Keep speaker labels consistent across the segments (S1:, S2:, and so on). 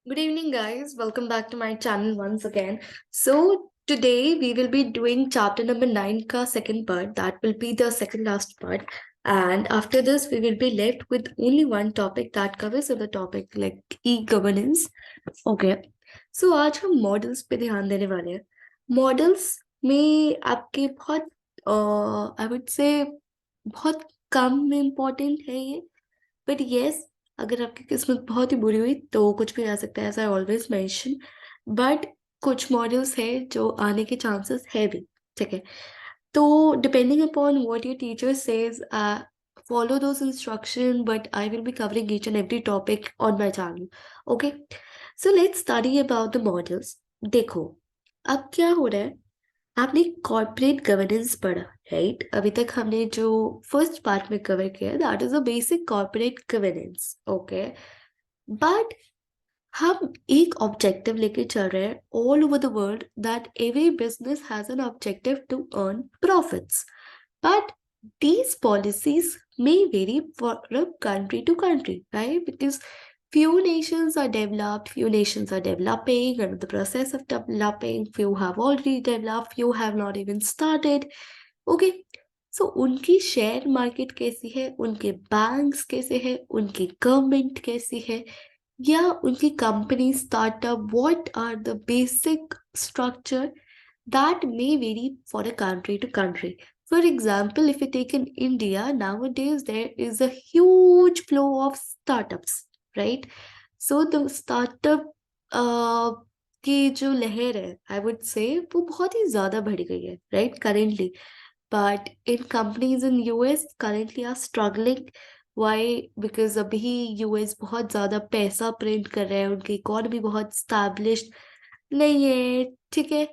S1: Good evening, guys. Welcome back to my channel once again. So, today we will be doing chapter number 9 ka second part. That will be the second last part. And after this, we will be left with only one topic that covers the topic like e-governance. Okay. So, आज हम models पे ध्यान देने वाले हैं. Models में आपके बहुत आई वुड से बहुत कम इम्पोर्टेंट है ये. बट येस, अगर आपकी किस्मत बहुत ही बुरी हुई तो कुछ भी आ सकता है, as I always mention. But कुछ मॉडल्स है जो आने के चांसेस है भी. ठीक है. तो depending upon what your teacher says, follow those instruction, but I will be covering each and every topic on my channel. Okay, so let's study about the models. देखो, अब क्या हो रहा है, आपने कॉर्पोरेट गवर्नेंस पढ़ा, राइट? अभी तक हमने जो फर्स्ट पार्ट में कवर किया that is a basic corporate governance. Okay, but हम एक ऑब्जेक्टिव लेके चल रहे हैं all over the world that every business has an objective to earn profits. But these policies may vary from country to country, right? Because few nations are developed, few nations are developing, under the process of developing, few have already developed, few have not even started. Okay, so उनकी share market कैसी है, उनके banks कैसे है, उनकी government कैसी है, या उनकी company startup, what are the basic structure that may vary for a country to country. For example, if you take in India, nowadays there is a huge flow of startups, right? So the startup की जो लहर है, I would say, वो बहुत ही ज़्यादा बढ़ गई है, right? Currently. But in companies in US currently are struggling. Why? Because अभी US बहुत ज़्यादा पैसा प्रिंट कर रहा है, उनकी इकोनॉमी बहुत established नहीं है. ठीक है.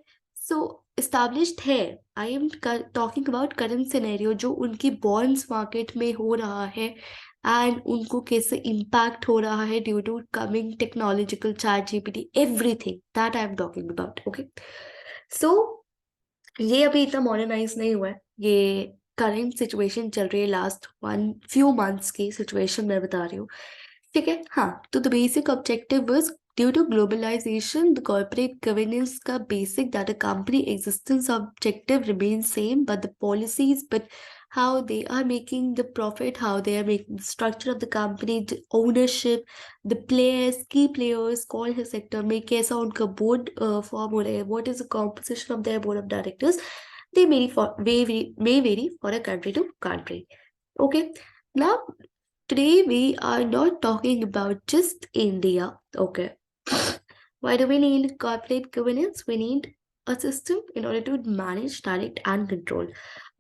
S1: सो established है. आई am talking about current scenario जो उनकी बॉन्ड्स मार्केट में हो रहा है एंड उनको कैसे इम्पैक्ट हो रहा है due to coming technological chat GPT, everything that I am talking about. Okay, so ये अभी इतना मॉडर्नाइज नहीं हुआ है. ये करंट सिचुएशन चल रही है, लास्ट फ्यू मंथ्स की सिचुएशन मैं बता रही हूँ. ठीक है. हाँ, तो the basic objective was due to globalization, the corporate governance का basic that a company existence objective remains same, but the policies, but how they are making the profit, how they are making the structure of the company, the ownership, the players, key players, कौन है sector में, कैसा उनका board form हो रहा है, what is the composition of their board of directors, they may vary for a country to country. Okay, now today we are not talking about just India. Okay, why do we need corporate governance? We need a system in order to manage, direct, and control.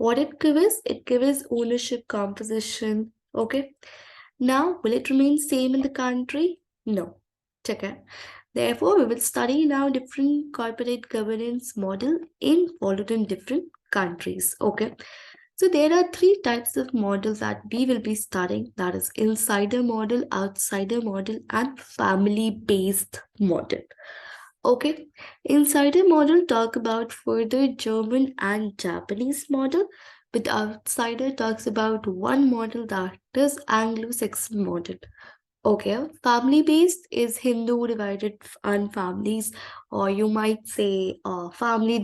S1: What it gives? It gives ownership composition. Okay. Now, will it remain same in the country? No. Check it. Therefore, we will study now different corporate governance model followed in different countries. Okay. So there are three types of models that we will be studying. That is insider model, outsider model, and family-based model. Okay, insider model talk about further German and Japanese model, but outsider talks about one model that is Anglo-Saxon model. Okay, family-based is Hindu divided on families, or you might say family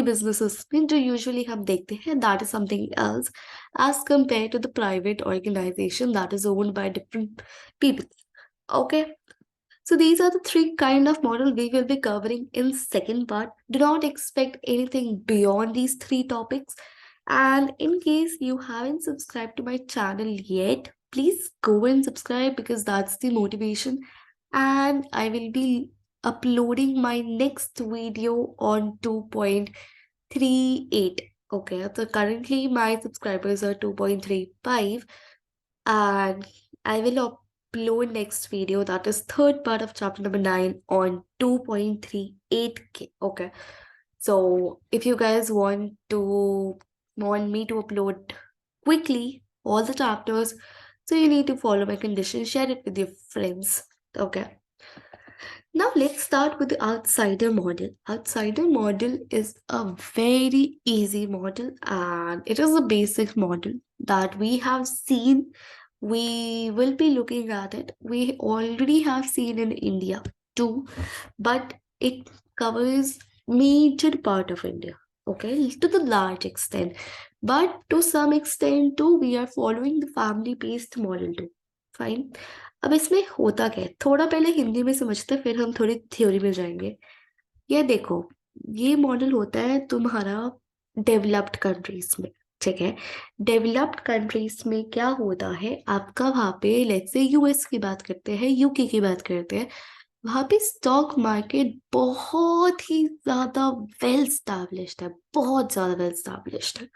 S1: businesses जो usually हम देखते हैं, that is something else as compared to the private organization that is owned by different people. Okay, so these are the three kind of model we will be covering in second part. Do not expect anything beyond these three topics. And in case you haven't subscribed to my channel yet, please go and subscribe because that's the motivation. And I will be uploading my next video on 2.38. Okay, so currently my subscribers are 2.35 and I will upload next video, that is third part of chapter number 9 on 2.38K. Okay, so if you guys want me to upload quickly all the chapters, so you need to follow my condition, share it with your friends. Okay, now let's start with the outsider model. Outsider model is a very easy model and it is a basic model that we have seen we will be looking at it. We already have seen in India too, but it covers major part of India, okay, to the large extent. But to some extent too, we are following the family-based model too. Fine. अब इसमें होता क्या है, थोड़ा पहले हिंदी में समझते हैं, फिर हम थोड़ी थ्योरी में जाएंगे। ये देखो, ये मॉडल होता है तुम्हारा डेवलप्ड कंट्रीज में, ठीक है। डेवलप्ड कंट्रीज में क्या होता है आपका, वहां पे लेट्स से यूएस की बात करते हैं, यूके की बात करते हैं, वहां पे स्टॉक मार्केट बहुत ही ज्यादा वेल स्टैब्लिश्ड है, बहुत ज्यादा वेल स्टैब्लिश्ड है,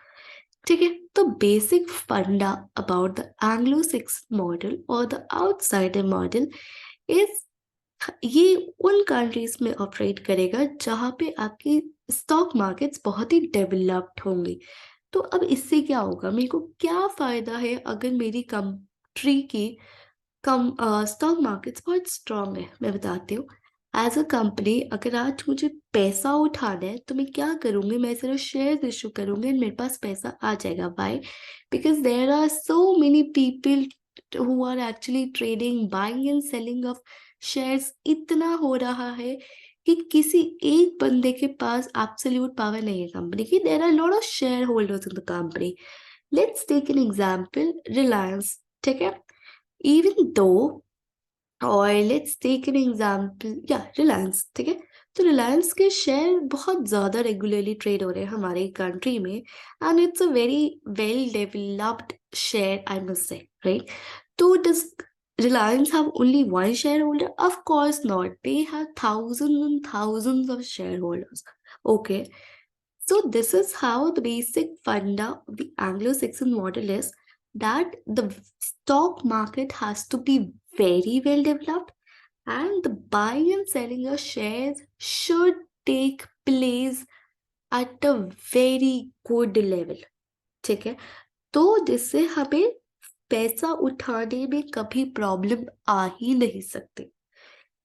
S1: ठीक है। तो बेसिक फंडा अबाउट द एंग्लो सिक्सन मॉडल और द आउटसाइडर मॉडल इज, ये उन कंट्रीज में ऑपरेट करेगा जहां पे आपकी स्टॉक मार्केट्स बहुत ही डेवलप्ड होंगी। तो अब इससे क्या होगा, मेरे को क्या फायदा है अगर मेरी कंट्री की कम स्टॉक मार्केट्स बहुत स्ट्रांग है, मैं बताती हूँ। एज अ कंपनी अगर आज मुझे पैसा उठाना है तो मैं क्या करूंगी, मैं सिर्फ शेयर इशू करूंगी और मेरे पास पैसा आ जाएगा। Why? Because there are so many people who are actually trading, buying and selling of shares इतना हो रहा है कि किसी एक बंदे के पास एब्सोल्यूट पावर नहीं है कंपनी की। There are lot of shareholders in the company. Let's take an example, Reliance, ठीक है। इवन दो, और लेट्स टेक एन एग्जांपल, या रिलायंस, ठीक है। तो रिलायंस के शेयर बहुत ज्यादा रेगुलरली ट्रेड हो रहे हैं हमारे कंट्री में, and it's a very well developed share, I must say, right. तो does Reliance have only one shareholder? Of course not. They have thousands and thousands of shareholders. Okay. So this is how the basic funda of the Anglo-Saxon model is, that the stock market has to be very well developed, and the buying and selling of shares should take place at a very good level, ठीक है। तो जिससे हमें पैसा उठाने में कभी problem आ ही नहीं सकती,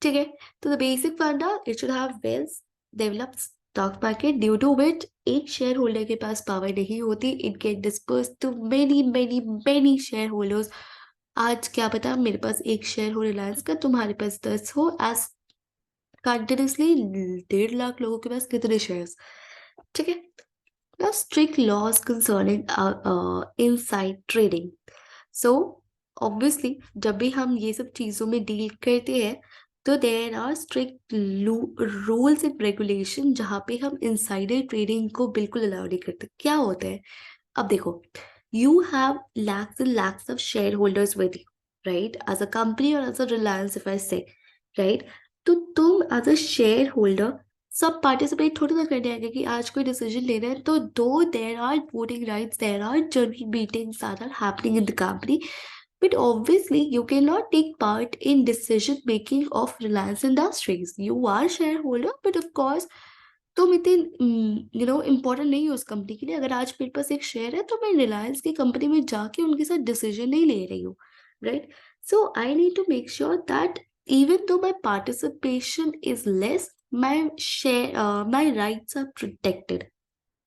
S1: ठीक है। तो the basic funda, it should have well developed stock market, due to which एक शेयर होल्डर के पास पावर नहीं होती, it get disperse to many many many share holders. आज क्या पता मेरे पास एक शेयर हो रिलायंस का, तुम्हारे पास 10 हो, एज कंटिन्यूसली 1.5 लाख लोगों के पास कितने शेयर्स, ठीक है। Now strict laws concerning inside trading. So obviously जब भी हम ये सब चीजों में डील करते हैं तो there are strict rules and regulation जहाँ पे हम insider trading को बिल्कुल अलाउ नहीं करते। क्या होता है, अब देखो, you have lakhs and lakhs of shareholders with you, right? As a company or as a Reliance if I say, right? तो तुम as a shareholder सब पार्टिसिपेट थोड़ी ना करने आएंगे कि आज कोई डिसीजन लेना है। तो दो there are voting rights, there are general meetings that are happening in the company, but obviously you cannot take part in decision making of Reliance Industries. You are shareholder, but of course तुम इतने important नहीं हो उस company के लिए। अगर आज मेरे पास एक शेयर है तो मैं रिलायंस की कंपनी में जाके उनके साथ डिसीजन नहीं ले रही हूँ, right. So I need to make sure that even though my participation is less, my my rights are protected,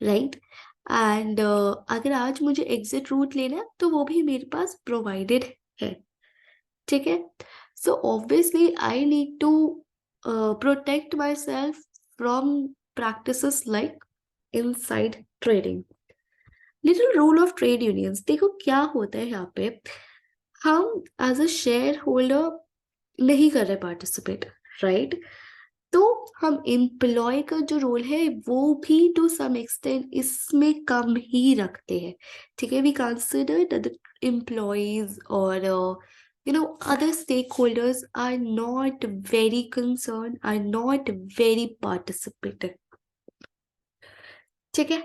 S1: right? And अगर आज मुझे एग्जिट रूट लेना है तो वो भी मेरे पास प्रोवाइडेड है, ठीक है। So obviously I need to protect myself from practices like inside trading. Little role of trade unions. देखो क्या होता है यहाँ पे, हम एज अ शेयर होल्डर नहीं कर रहे पार्टिसिपेट, राइट। तो हम एम्प्लॉय का जो रोल है वो भी टू सम एक्सटेंट इसमें कम ही रखते हैं, ठीक है। We consider that the employees और other stakeholders are not very concerned, are not very participative, ठीक है।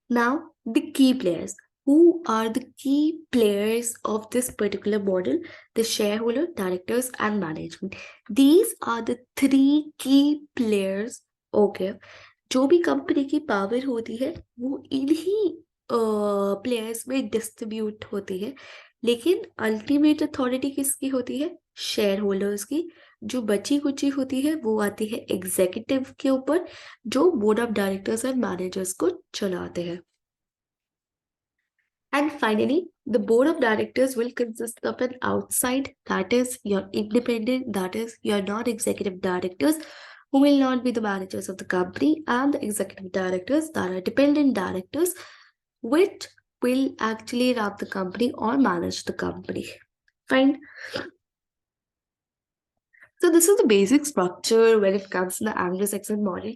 S1: Now, the key players. Who are the key players of this particular model? The shareholder, directors, and management. These are the three key players. Okay. जो भी company की power होती है वो इन्हीं players में डिस्ट्रीब्यूट होती है, लेकिन अल्टीमेट अथॉरिटी किसकी होती है? शेयर होल्डर्स की। जो बची कुची होती है वो आती है एग्जीक्यूटिव के ऊपर, जो board of directors and managers को चलाते हैं। And finally, the board of directors will consist of an outside, that is, your independent, that is, your non executive directors, who will not be the managers of the company, and the executive directors, that are dependent directors, which will actually run the company or manage the company. Fine. So, this is the basic structure when it comes to the Anglo Saxon model.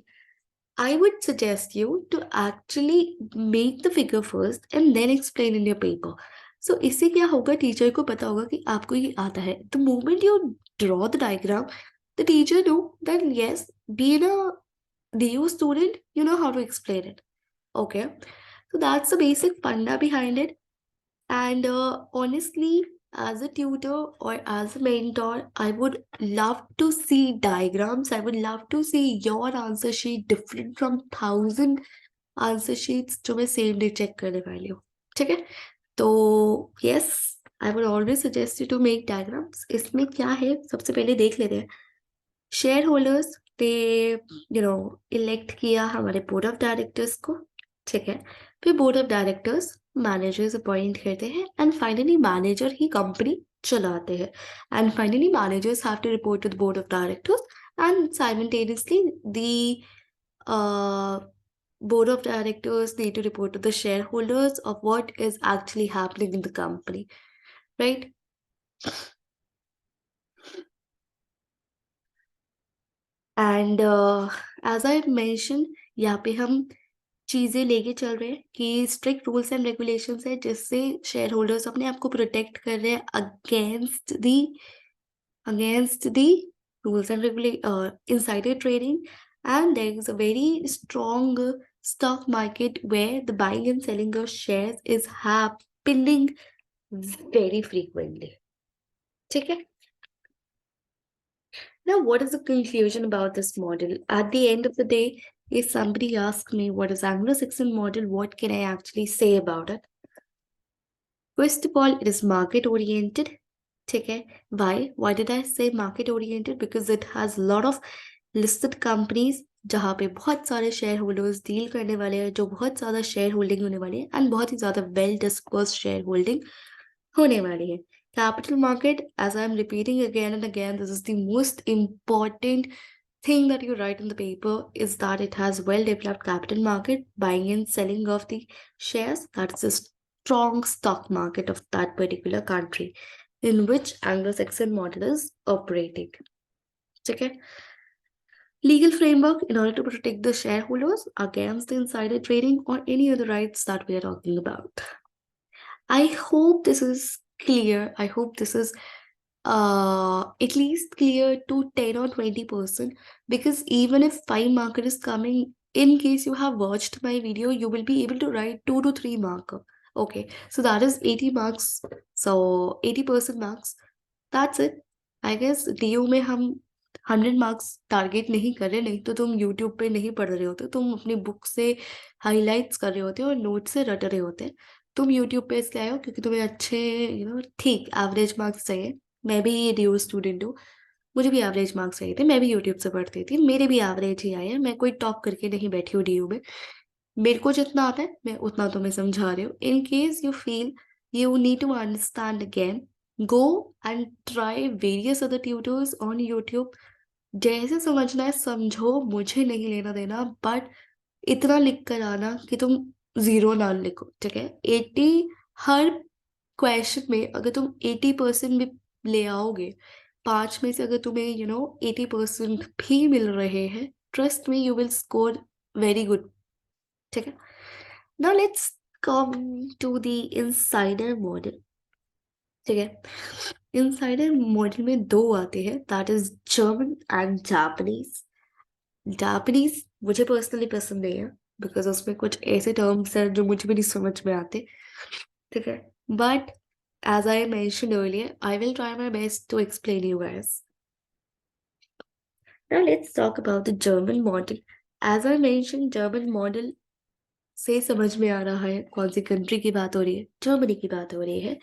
S1: I would suggest you to actually make the figure first and then explain in your paper. So इससे क्या होगा teacher को पता होगा कि आपको ये आता है. The moment you draw the diagram, the teacher know that yes, being a DU student, you know how to explain it. Okay, so that's the basic funda behind it. And honestly, as a tutor or as a mentor, I would love to see diagrams. I would love to see your answer sheet different from 1,000 answer sheets जो मैं same day check करने वाली हूँ. ठीक है, तो yes, I would always suggest you to make diagrams. इसमें क्या है, सबसे पहले देख लेते हैं. शेयर होल्डर्स ने इलेक्ट किया हमारे बोर्ड ऑफ डायरेक्टर्स को. ठीक है, फिर board of directors managers appoint करते हैं एंड फाइनली मैनेजर ही कंपनी चलाते हैं. And finally managers have to report to the board of directors and simultaneously the board of directors need to report to the shareholders of what is actually happening in the company, right? And as I mentioned, यहाँ पे हम चीजें लेके चल रहे हैं कि strict rules and regulations है जिससे शेयर होल्डर्स अपने आप को प्रोटेक्ट कर रहे हैं against the rules and insider trading. And there is a very strong stock market where the buying and selling of shares is happening very frequently. Okay? Now, what is the conclusion about this model? At the end of the day, if somebody asks me what is Anglo-Saxon model, what can I actually say about it? First of all, it is market oriented. Okay? Why? Why did I say market oriented? Because it has a lot of listed companies जहाँ पे बहुत सारे share holders deal करने वाले हैं, जो बहुत ज़्यादा शेयर होल्डिंग होने वाली है एंड बहुत ही ज़्यादा वेल डिस्पर्स्ड शेयर होल्डिंग होने वाली है. Capital market, as I'm repeating again and again, this is the most important thing that you write in the paper, is that it has well developed capital market, buying and selling of the shares. That's the strong stock market of that particular country in which Anglo-Saxon model is operating. Okay. Legal framework in order to protect the shareholders against the insider trading or any other rights that we are talking about. I hope this is clear. I hope this is at least clear to 10 or 20%, because even if 5 marker is coming, in case you have watched my video, you will be able to write 2 to 3 marker. Okay, so that is 80 marks. So 80% marks. That's it. I guess DU में हम 100 marks target नहीं कर रहे, नहीं तो तुम YouTube पे नहीं पढ़ रहे होते, तुम अपनी बुक से हाईलाइट्स कर रहे होते और नोट से रट रहे होते. तुम यूट्यूब पे इसलिए आए हो क्योंकि तुम्हें अच्छे ठीक एवरेज मार्क्स चाहिए. मैं भी DU स्टूडेंट हूँ, मुझे भी एवरेज मार्क्स चाहिए थे, मैं भी यूट्यूब से पढ़ती थी, मेरे भी एवरेज ही आए हैं. मैं कोई टॉप करके नहीं बैठी हूँ DU में. मेरे को जितना आता है मैं उतना तुम्हें समझा रही हूँ. इन case you feel you need to understand again, go and try various other tutors on YouTube. जैसे समझना है समझो, मुझे नहीं लेना देना, बट इतना लिख कर आना कि तुम 0 ना लिखो. ठीक है, 80 हर क्वेश्चन में अगर तुम 80% भी ले आओगे, 5 में से अगर तुम्हें 80% भी मिल रहे हैं, trust me, you will score very good. ठीक है, now let's come to the insider model. ठीक है, इंसाइडर मॉडल में 2 आते हैं, that is German and Japanese. Japanese मुझे पर्सनली पसंद नहीं है बिकॉज उसमें कुछ ऐसे टर्म्स हैं जो मुझे भी नहीं समझ में आते. ठीक है, but as I mentioned earlier, I will try my best to explain you guys. Now let's talk about the German model. As I mentioned, German model से समझ में आ रहा है कौन सी कंट्री की बात हो रही है. जर्मनी की बात हो रही है.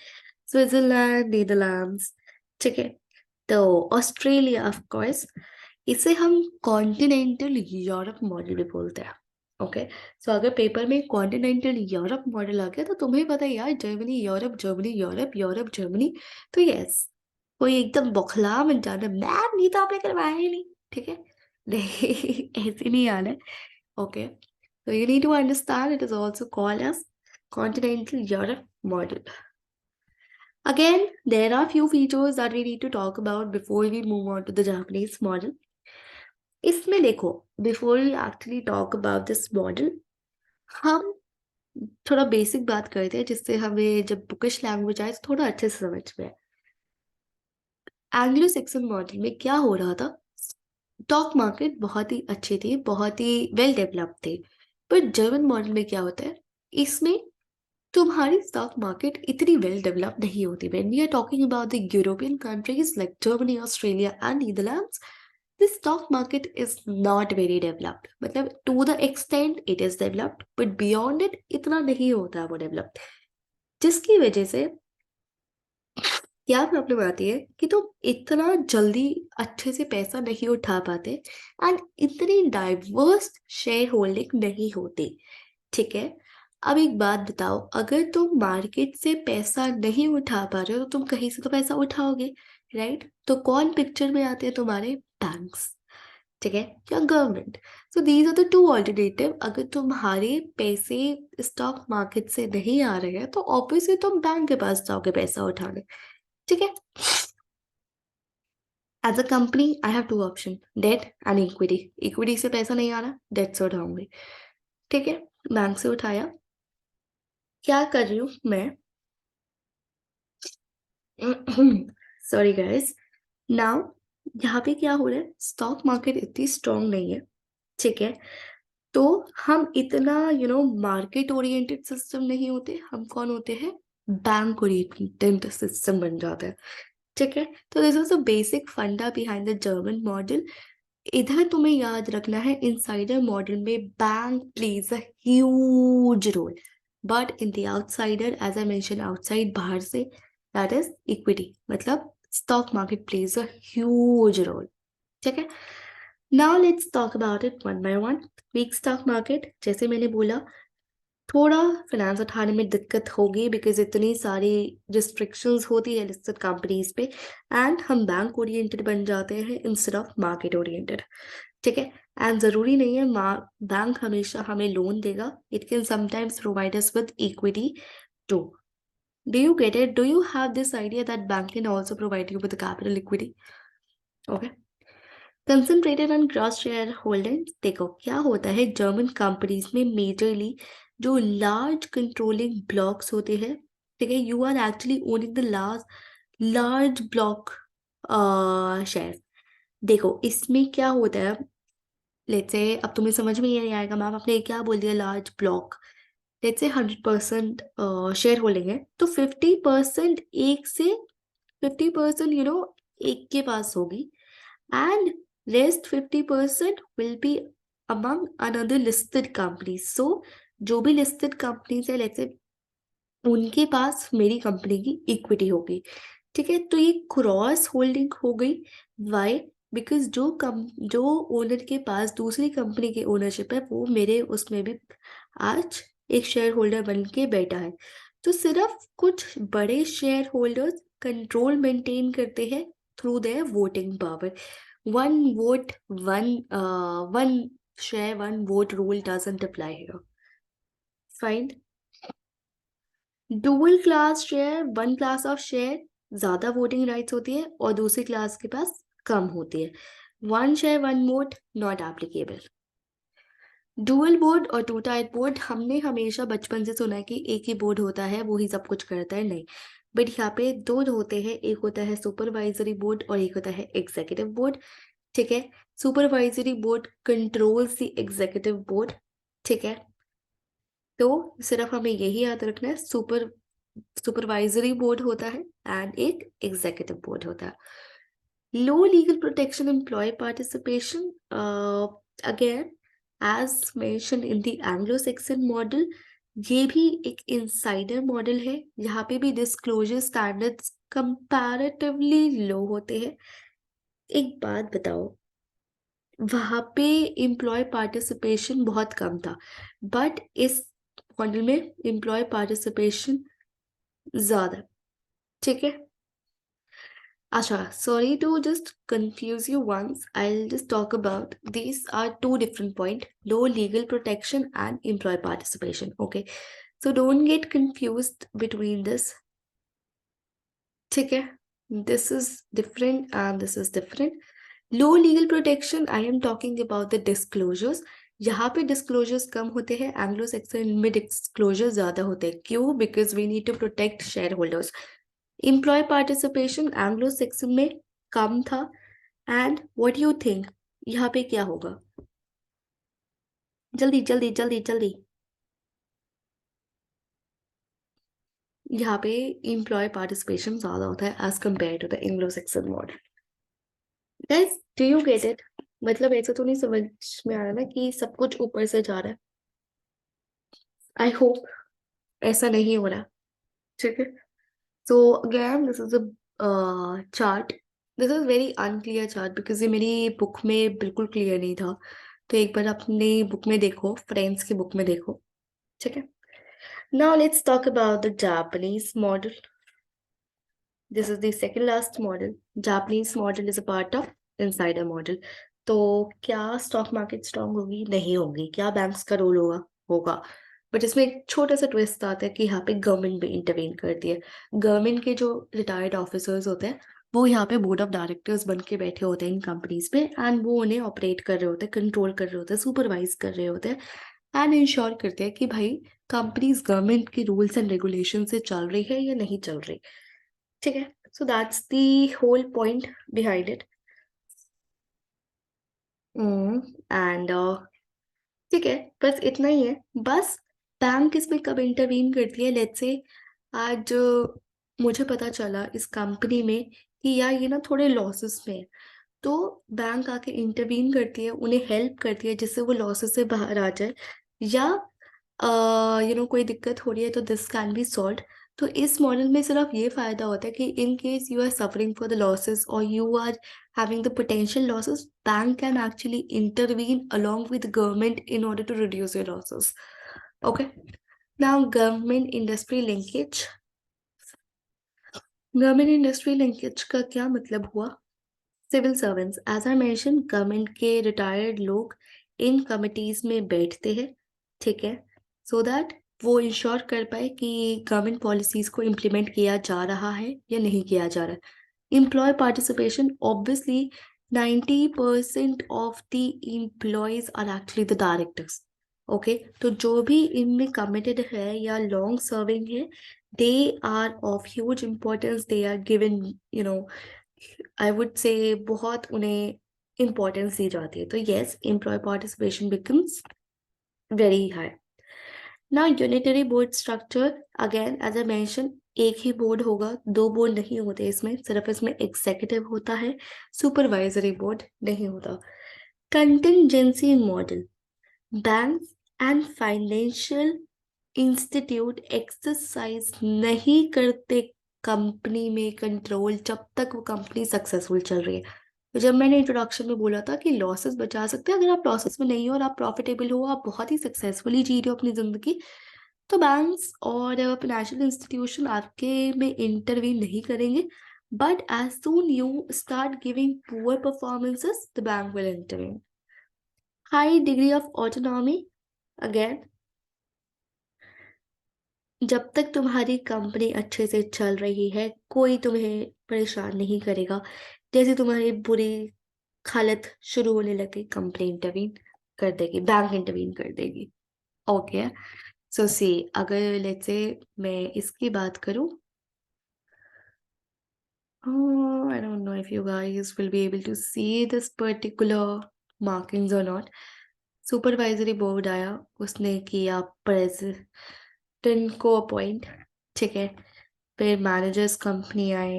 S1: Switzerland, Netherlands. ठीक है, तो ऑस्ट्रेलिया ऑफ कोर्स. इसे हम कॉन्टिनेंटल यूरोप मॉडल भी बोलते हैं. ओके। सो अगर पेपर में कॉन्टिनेंटल यूरोप मॉडल आ गया तो तुम्हें पता है यार, Germany Europe, Germany Europe, Europe Germany. तो यस, कोई एकदम बौखला मत जाना, मैम ये तो आपने करवाया ही नहीं, ठीक है। नहीं ऐसे नहीं आना है। Okay, so you need to understand it is also called as continental Europe model. Again, there are few features that we need to talk about before we move on to the Japanese model. इसमें देखो, before we actually talk about this model, हम थोड़ा basic बात करते हैं जिससे हमें जब बुकिश लैंग्वेज आए तो थोड़ा अच्छे से समझ में आए। एंग्लो सैक्सन मॉडल में क्या हो रहा था, स्टॉक मार्केट बहुत ही अच्छे थे, बहुत ही वेल डेवलप्ड थे। पर जर्मन मॉडल में क्या होता है, इसमें तुम्हारी स्टॉक मार्केट इतनी वेल डेवलप नहीं होती। When we are talking about the European countries like Germany, Australia and Netherlands, the stock market is not very developed. मतलब to the extent it is developed, but beyond it इतना नहीं होता वो developed, जिसकी वजह से क्या प्रॉब्लम आती है कि तुम इतना जल्दी अच्छे से पैसा नहीं उठा पाते एंड इतनी डाइवर्स शेयर होल्डिंग नहीं होती, ठीक है। अब एक बात बताओ, अगर तुम मार्केट से पैसा नहीं उठा पा रहे हो तो तुम कहीं से तो पैसा उठाओगे, राइट। तो कौन पिक्चर में आते हैं तुम्हारे, बैंक्स, ठीक है, या government. So these are the two alternative. अगर तुम्हारे पैसे स्टॉक मार्केट से नहीं आ रहे हैं तो ऑब्वियसली तुम बैंक के पास जाओगे पैसा उठाने, ठीक है। As a company I have two option, debt and equity. Equity से पैसा नहीं आ रहा, डेट से उठाऊंगी, ठीक है। बैंक से उठाया, क्या कर रही हूँ मैं, सॉरी गाइस। नाउ यहाँ पे क्या हो रहा है, स्टॉक मार्केट इतनी स्ट्रांग नहीं है, ठीक है। तो हम इतना मार्केट ओरिएंटेड सिस्टम नहीं होते, हम कौन होते हैं, बैंक ओरिएंटेड सिस्टम बन जाता है, ठीक है। तो this is the basic funda behind the German model. इधर तुम्हें याद रखना है, इनसाइडर मॉडल में bank plays a huge role, but in the outsider, as I mention outside, बाहर से, दैट इज इक्विटी, मतलब stock market plays a huge role, ठीक है। Now let's talk about it one by one. Weak stock market, जैसे मैंने बोला, थोड़ा finance उठाने में दिक्कत होगी बिकॉज इतनी सारी रिस्ट्रिक्शंस होती है लिस्टेड कंपनीज पे, एंड हम बैंक ओरिएंटेड बन जाते हैं इंस्टेड ऑफ मार्केट ओरिएंटेड, ठीक है। एंड जरूरी नहीं है बैंक हमेशा हमें लोन देगा, it can sometimes provide us with equity too. Do you get it, do you have this idea that bank can also provide you with capital equity, okay. Concentrated on cross shareholding, देखो क्या होता है German companies में majorly जो large controlling blocks होते हैं, ठीक है, you are actually owning the large block share. देखो इसमें क्या होता है, लेट्स से अब तुम्हें समझ में ये नहीं आएगा मैम आपने क्या बोल दिया, large block. Let's say 100% share holding है, तो 50% एक से 50% एक के पास होगी, and rest 50% will be among another listed companies. So जो भी listed companies है, let's say उनके पास मेरी कंपनी की इक्विटी होगी, ठीक है। तो ये क्रॉस होल्डिंग हो गई, वाई, बिकॉज जो ओनर के पास दूसरी कंपनी की ओनरशिप है वो मेरे उसमें भी आज एक शेयर होल्डर बन के बैठा है। तो सिर्फ कुछ बड़े शेयर होल्डर्स कंट्रोल मेंटेन करते हैं through their voting power. One vote one share one vote rule doesn't apply here, fine. Dual class share, one class of share ज्यादा वोटिंग राइट्स होती है और दूसरी क्लास के पास कम होती है। One share one vote not applicable. Dual board और to tyre board, हमने हमेशा बचपन से सुना है कि एक ही बोर्ड होता है वो ही सब कुछ करता है, नहीं। बट यहाँ पे दो होते हैं, एक होता है सुपरवाइजरी बोर्ड और एक होता है एग्जीक्यूटिव बोर्ड, ठीक है। Supervisory board controls the executive board, ठीक है। तो सिर्फ हमें यही याद रखना है, सुपरवाइजरी बोर्ड होता है एंड एक एग्जीक्यूटिव बोर्ड होता है। Low legal protection employee participation, again as mention in the Anglo Saxon model, ये भी एक इंसाइडर मॉडल है, यहाँ पे भी डिस्क्लोजर स्टैंडर्ड्स कंपैरेटिवली लो होते हैं। एक बात बताओ, वहां पे एम्प्लॉय पार्टिसिपेशन बहुत कम था, बट इस मॉडल में एम्प्लॉय पार्टिसिपेशन ज्यादा। ठीक है। अच्छा, sorry to just confuse you once. I'll just talk about these are two different point: low legal protection and employee participation. Okay, so don't get confused between this. ठीक है, this is different and this is different. Low legal protection, I am talking about the disclosures. यहाँ पे disclosures कम होते हैं, Anglo Saxon में disclosures ज्यादा होते हैं। क्यों? Because we need to protect shareholders. Employ participation Anglo Saxon में कम था। एंड व्हाट यू थिंक, यहाँ पे क्या होगा? जल्दी जल्दी जल्दी जल्दी। यहाँ पे एम्प्लॉय पार्टिसिपेशन ज्यादा होता है as compare to the Anglo Saxon model. Guys, do you get it? मतलब ऐसा तो नहीं समझ में आ रहा ना कि सब कुछ ऊपर से जा रहा है। आई होप ऐसा नहीं हो रहा। ठीक है। So again this is a chart. This is very unclear chart because ये मेरी बुक में बिल्कुल क्लियर नहीं था। तो एक बार अपनी बुक में देखो, फ्रेंड्स की बुक में देखो। ठीक है। Now let's talk about the Japanese model. This is the second last model. Japanese model is a part of insider model. तो क्या स्टॉक मार्केट स्ट्रांग होगी? नहीं होगी। क्या बैंक्स का रोल होगा? होगा। बट इसमें एक छोटा सा ट्विस्ट आता है कि यहाँ पे गवर्नमेंट भी इंटरवेन करती है। गवर्नमेंट के जो रिटायर्ड ऑफिसर्स होते हैं वो यहाँ पे बोर्ड ऑफ डायरेक्टर्स बन के बैठे होते हैं इन कंपनीज पे, एंड वो उन्हें ऑपरेट कर रहे होते हैं, कंट्रोल कर रहे होते हैं, सुपरवाइज कर रहे होते हैं, एंड इंश्योर करते हैं कि भाई कंपनीज गवर्नमेंट के रूल्स एंड रेगुलेशन से चल रही है या नहीं चल रही। ठीक है। So that's the whole point behind it. And ठीक है, बस इतना ही है। बस बैंक इसमें कब इंटरवीन करती है? लेट्स से आज मुझे पता चला इस कंपनी में कि यार ये ना थोड़े लॉसेस में है, तो बैंक आके इंटरवीन करती है, उन्हें हेल्प करती है जिससे वो लॉसेस से बाहर आ जाए, या कोई दिक्कत हो रही है तो दिस कैन बी सॉल्व। तो इस मॉडल में सिर्फ ये फायदा होता है कि in case you are suffering for the losses और you are having the potential losses, bank can actually intervene along with government in order to reduce your losses. Okay. Now, government industry linkage. Government industry linkage का क्या मतलब हुआ? Civil servants, as I mention, government के retired लोग इन committees में बैठते हैं। ठीक है। सो दैट वो इंश्योर कर पाए कि गवर्नमेंट पॉलिसीज को इम्प्लीमेंट किया जा रहा है या नहीं किया जा रहा है। Employ participation, obviously 90% of the employees are actually the directors. Okay, तो जो भी इनमें कमिटेड है या लॉन्ग सर्विंग है, they are of huge importance, they are given, I would say बहुत उन्हें इम्पोर्टेंस दी जाती है। तो yes, employ participation becomes very high. Now unitary board structure, again as I mention, एक ही बोर्ड होगा, दो बोर्ड नहीं होते इसमें, सिर्फ इसमें एग्जीक्यूटिव होता है, सुपरवाइजरी बोर्ड नहीं होता। Contingency model, banks and financial institute exercise नहीं करते कंपनी में कंट्रोल जब तक वो कंपनी सक्सेसफुल चल रही है। तो जब मैंने इंट्रोडक्शन में बोला था कि लॉसेस बचा सकते हैं, अगर आप लॉसेस में नहीं हो और आप प्रॉफिटेबल हो, आप बहुत ही सक्सेसफुली जी रहे हो अपनी जिंदगी, तो बैंक्स और फाइनेंशियल इंस्टीट्यूशन आपके में इंटरवीन नहीं करेंगे। But as soon you start giving poor performances, the bank will intervene. High degree of autonomy, again, जब तक तुम्हारी कंपनी अच्छे से चल रही है कोई तुम्हें परेशान नहीं करेगा। जैसे तुम्हारी बुरी हालत शुरू होने लगे, कंपनी इंटरवीन कर देगी, बैंक इंटरवीन कर देगी। ओके। सो सी, अगर लेट्स से मैं इसकी बात करूं, I don't know if you guys will be able to see this particular markings or not. Supervisory board आया, उसने किया प्रेसिडेंट को अपॉइंट। ठीक है। फिर मैनेजर्स कंपनी आए।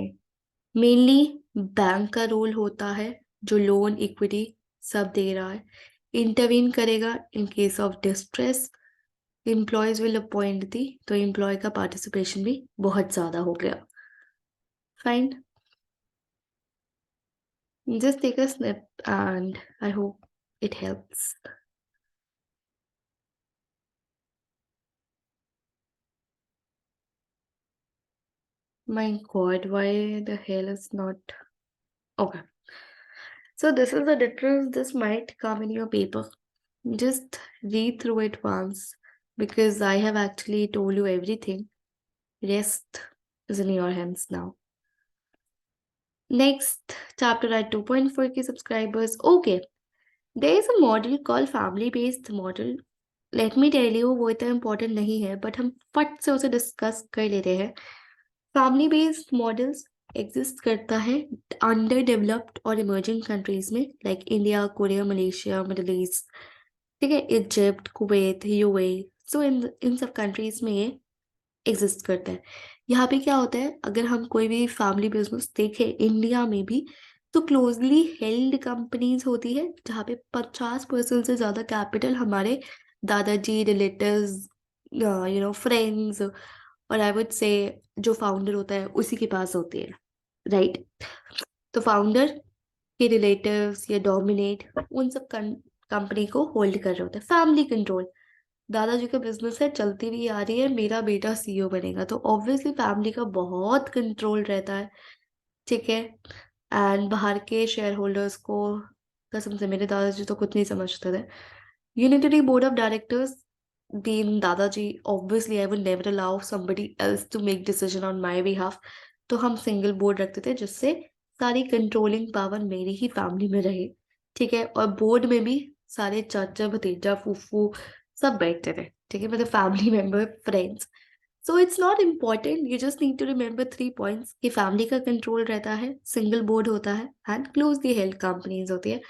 S1: मेनली बैंक का रोल होता है, जो लोन इक्विटी सब दे रहा है, इंटरवीन करेगा in case of distress. Employees will appoint the, तो एम्प्लॉय का पार्टिसिपेशन भी बहुत ज्यादा हो गया। Fine, just take a snip and I hope It helps. My God, why the hell is not okay? So this is the difference. This might come in your paper. Just read through it once because I have actually told you everything. Rest is in your hands now. Next chapter at 2.4K subscribers. Okay, there is a model called family based model. Let me tell you वो इतना important नहीं है but हम फट से उसे discuss कर लेते हैं. फैमिली बेस्ड मॉडल्स एग्जिस्ट करता है अंडर डेवलप्ड और इमर्जिंग कंट्रीज में like India Korea Malaysia middle east. ठीक है, इजिप्ट कुवैत यूएई. सो इन इन सब कंट्रीज में ये एग्जिस्ट करता है. यहाँ पे क्या होता है, अगर हम कोई भी फैमिली बिजनेस देखें इंडिया में भी तो क्लोजली हेल्ड कंपनीज होती है जहाँ पे 50% से ज्यादा कैपिटल हमारे दादाजी रिलेटिव्स फ्रेंड्स और आई वुड से जो फाउंडर होता है उसी के पास होती है. राइट. तो फाउंडर के रिलेटिव्स या डोमिनेट उन सब कंपनी को होल्ड कर रहे होते हैं. Family control. दादाजी का बिजनेस है, चलती हुई आ रही है, मेरा बेटा सीईओ बनेगा तो ऑब्वियसली फैमिली का बहुत कंट्रोल रहता है. ठीक है. एंड बाहर के शेयर होल्डर्स को कसम से मेरे दादाजी तो कुछ नहीं समझते थे. Unitary board of directors being Dadaji, obviously I would never allow somebody else to make decision on my behalf. तो हम सिंगल बोर्ड रखते थे जिससे सारी कंट्रोलिंग पावर मेरी ही फैमिली में रहे. ठीक है. और बोर्ड में भी सारे चाचा भतीजा फूफू सब बैठते थे. ठीक है, मतलब family member friends. So it's not important, you just need to remember 3 points कि फैमिली का कंट्रोल रहता है, सिंगल बोर्ड होता है एंड क्लोजली हेल्ड कंपनीज होती है.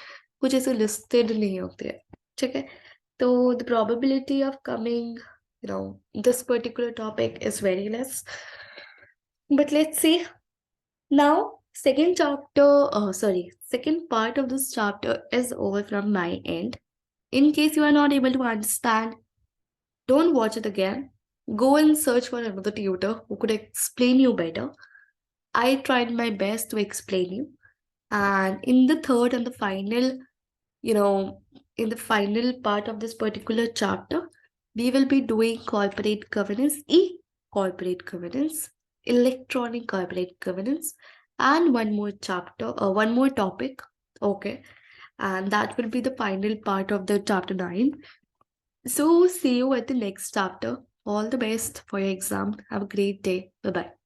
S1: कुछ ऐसे लिस्टेड नहीं होती है. ठीक है. So the probability of coming, this particular topic is very less. But let's see. Now, second part of this chapter is over from my end. In case you are not able to understand, don't watch it again. Go and search for another tutor who could explain you better. I tried my best to explain you. And in the third and the final you know, in the final part of this particular chapter, we will be doing corporate governance, corporate governance, electronic corporate governance, and one more topic. Okay. And that will be the final part of the chapter 9. So, see you at the next chapter. All the best for your exam. Have a great day. Bye bye.